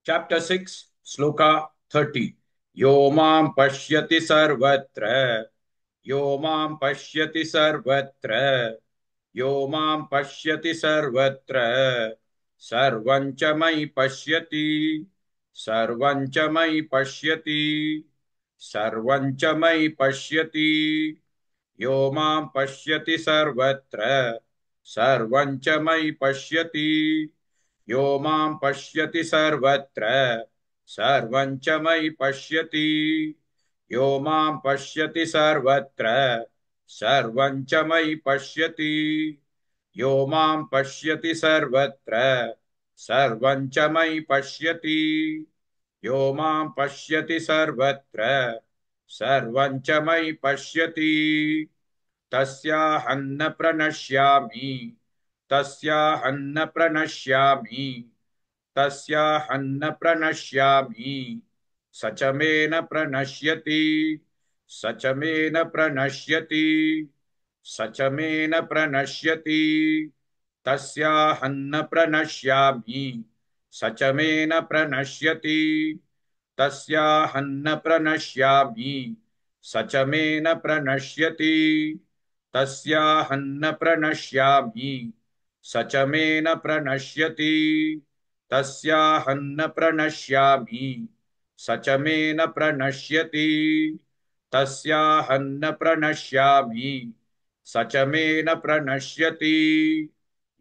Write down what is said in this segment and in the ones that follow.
Chapter 6, Sloka 30. Yo mam pashyati sarvatra. Yo mam pashyati sarvatra. Yo mam pashyati sarvatra. Sarvancha mai pashyati. Sarvancha mai pashyati. Sarvancha mai pashyati. Yo mam pashyati sarvatra. Sarvancha mai pashyati. Yo mam pashyati sarvatra. Sarvancha mai pashyati. Yo mam pashyati sarvatra. Sarvancha mai pashyati. Yo mam pashyati sarvatra. Sarvancha mai pashyati. Yo mam pashyati sarvatra. Sarvancha mai pashyati. तस्याहन्न प्रणश्यामि तस्याहन्न प्रणश्यामि तस्याहन्न प्रणश्यामि सचमेन प्रणश्यति सचमेन प्रणश्यति सचमेन प्रणश्यति तस्याहन्न प्रणश्यामि सचमेन प्रणश्यति तस्याहन्न प्रणश्यामि सचमेन प्रणश्यति तस्याहन्न प्रणश्यामि सचमेन प्रणश्यति तस्याहन्न प्रणश्यामि सचमेन प्रणश्यति तस्याहन्न प्रणश्यामि सचमेन प्रणश्यति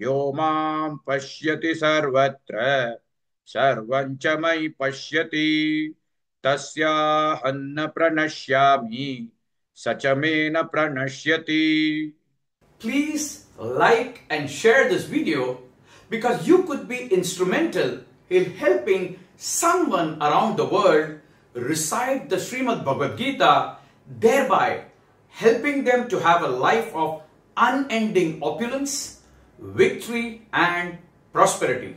यो मां पश्यति सर्वत्र सर्वं च मयि पश्यति तस्याहन्न प्रणश्यामि सचमेन प्रणश्यति. Please like and share this video because you could be instrumental in helping someone around the world recite the Srimad Bhagavad Gita, thereby helping them to have a life of unending opulence, victory and prosperity.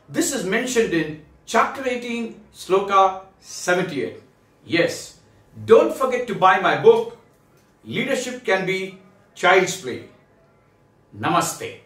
This is mentioned in chapter 18, sloka 78. Yes, don't forget to buy my book, Leadership Can Be Child's Play. Namaste.